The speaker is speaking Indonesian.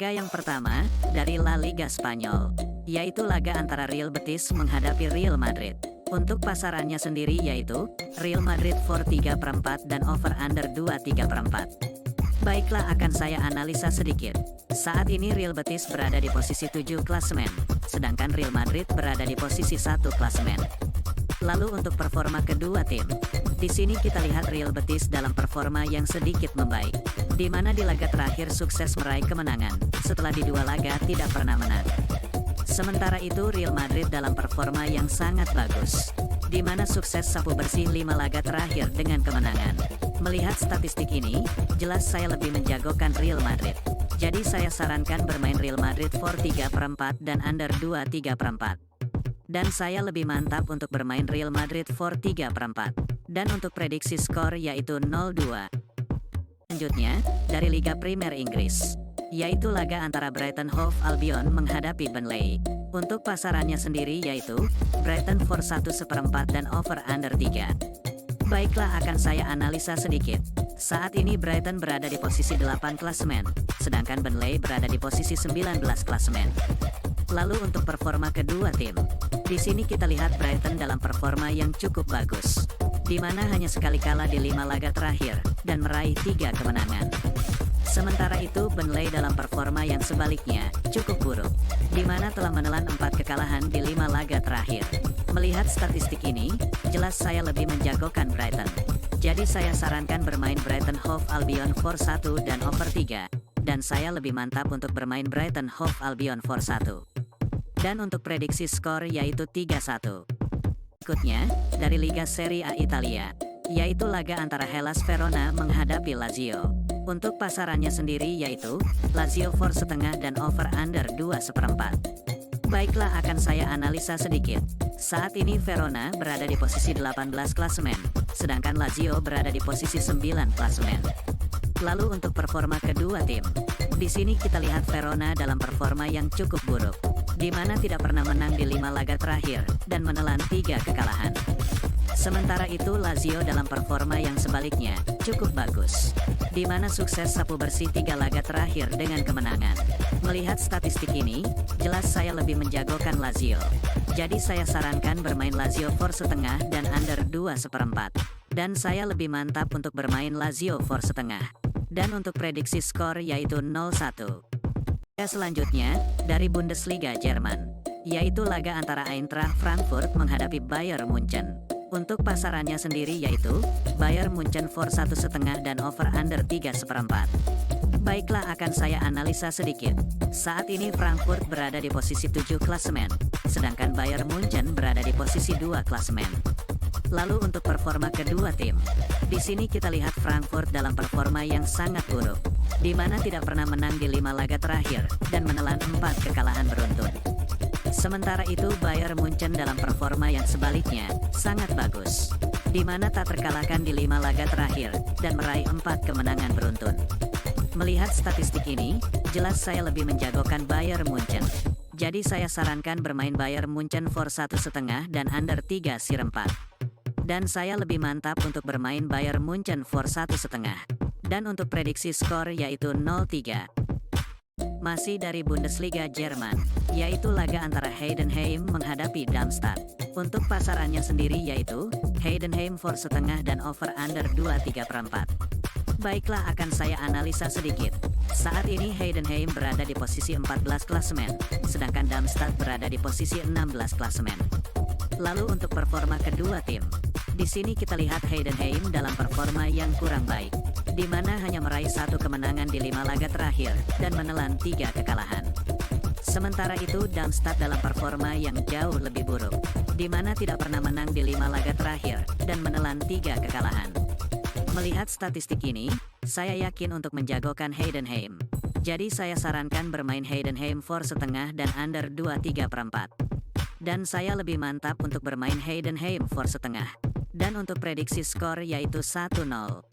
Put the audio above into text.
Laga yang pertama, dari La Liga Spanyol, yaitu laga antara Real Betis menghadapi Real Madrid. Untuk pasarannya sendiri yaitu, Real Madrid for 3/4 dan over-under 2/3. Baiklah, akan saya analisa sedikit. Saat ini Real Betis berada di posisi 7 klasemen, sedangkan Real Madrid berada di posisi 1 klasemen. Lalu untuk performa kedua tim, di sini kita lihat Real Betis dalam performa yang sedikit membaik, di mana di laga terakhir sukses meraih kemenangan, setelah di dua laga tidak pernah menang. Sementara itu Real Madrid dalam performa yang sangat bagus, di mana sukses sapu bersih 5 laga terakhir dengan kemenangan. Melihat statistik ini, jelas saya lebih menjagokan Real Madrid. Jadi saya sarankan bermain Real Madrid for 3/4 dan under 2/3. Dan saya lebih mantap untuk bermain Real Madrid for 3/4. Dan untuk prediksi skor yaitu 0-2. Selanjutnya, dari Liga Premier Inggris, yaitu laga antara Brighton Hove Albion menghadapi Burnley. Untuk pasarannya sendiri yaitu, Brighton for 1/4 dan over under 3. Baiklah, akan saya analisa sedikit. Saat ini Brighton berada di posisi 8 klasemen, sedangkan Burnley berada di posisi 19 klasemen. Lalu untuk performa kedua tim, di sini kita lihat Brighton dalam performa yang cukup bagus, di mana hanya sekali kalah di 5 laga terakhir, dan meraih 3 kemenangan. Sementara itu Burnley dalam performa yang sebaliknya, cukup buruk, di mana telah menelan 4 kekalahan di 5 laga terakhir. Melihat statistik ini, jelas saya lebih menjagokan Brighton. Jadi saya sarankan bermain Brighton Hove Albion for 1 dan over 3, dan saya lebih mantap untuk bermain Brighton Hove Albion for 1. Dan untuk prediksi skor yaitu 3-1. Berikutnya, dari Liga Serie A Italia, yaitu laga antara Hellas Verona menghadapi Lazio. Untuk pasarannya sendiri yaitu, Lazio for setengah dan over under 2/4. Baiklah, akan saya analisa sedikit. Saat ini Verona berada di posisi 18 klasemen, sedangkan Lazio berada di posisi 9 klasemen. Lalu untuk performa kedua tim, di sini kita lihat Verona dalam performa yang cukup buruk, di mana tidak pernah menang di 5 laga terakhir, dan menelan 3 kekalahan. Sementara itu Lazio dalam performa yang sebaliknya, cukup bagus, di mana sukses sapu bersih 3 laga terakhir dengan kemenangan. Melihat statistik ini, jelas saya lebih menjagokan Lazio. Jadi saya sarankan bermain Lazio for setengah dan under 2/4. Dan saya lebih mantap untuk bermain Lazio for setengah. Dan untuk prediksi skor yaitu 0-1. Selanjutnya, dari Bundesliga Jerman, yaitu laga antara Eintracht Frankfurt menghadapi Bayern Munchen. Untuk pasarannya sendiri yaitu, Bayern Munchen for 1/5 dan over under 3/4. Baiklah, akan saya analisa sedikit. Saat ini Frankfurt berada di posisi 7 klasemen, sedangkan Bayern Munchen berada di posisi 2 klasemen. Lalu untuk performa kedua tim, di sini kita lihat Frankfurt dalam performa yang sangat buruk, di mana tidak pernah menang di 5 laga terakhir, dan menelan 4 kekalahan beruntun. Sementara itu Bayern Munchen dalam performa yang sebaliknya, sangat bagus, di mana tak terkalahkan di 5 laga terakhir, dan meraih 4 kemenangan beruntun. Melihat statistik ini, jelas saya lebih menjagokan Bayern Munchen. Jadi saya sarankan bermain Bayern Munchen for 1/5 dan under 3/4. Dan saya lebih mantap untuk bermain Bayern Munchen for 1/5. Dan untuk prediksi skor yaitu 0-3. Masih dari Bundesliga Jerman, yaitu laga antara Heidenheim menghadapi Darmstadt. Untuk pasarannya sendiri yaitu, Heidenheim for setengah dan over under 2/3. Baiklah, akan saya analisa sedikit. Saat ini Heidenheim berada di posisi 14 klasemen, sedangkan Darmstadt berada di posisi 16 klasemen. Lalu untuk performa kedua tim, di sini kita lihat Heidenheim dalam performa yang kurang baik, di mana hanya meraih 1 kemenangan di 5 laga terakhir, dan menelan 3 kekalahan. Sementara itu Darmstadt dalam performa yang jauh lebih buruk, di mana tidak pernah menang di 5 laga terakhir, dan menelan 3 kekalahan. Melihat statistik ini, saya yakin untuk menjagokan Heidenheim. Jadi saya sarankan bermain Heidenheim for setengah dan under 2/3. Dan saya lebih mantap untuk bermain Heidenheim for setengah. Dan untuk prediksi skor yaitu 1-0.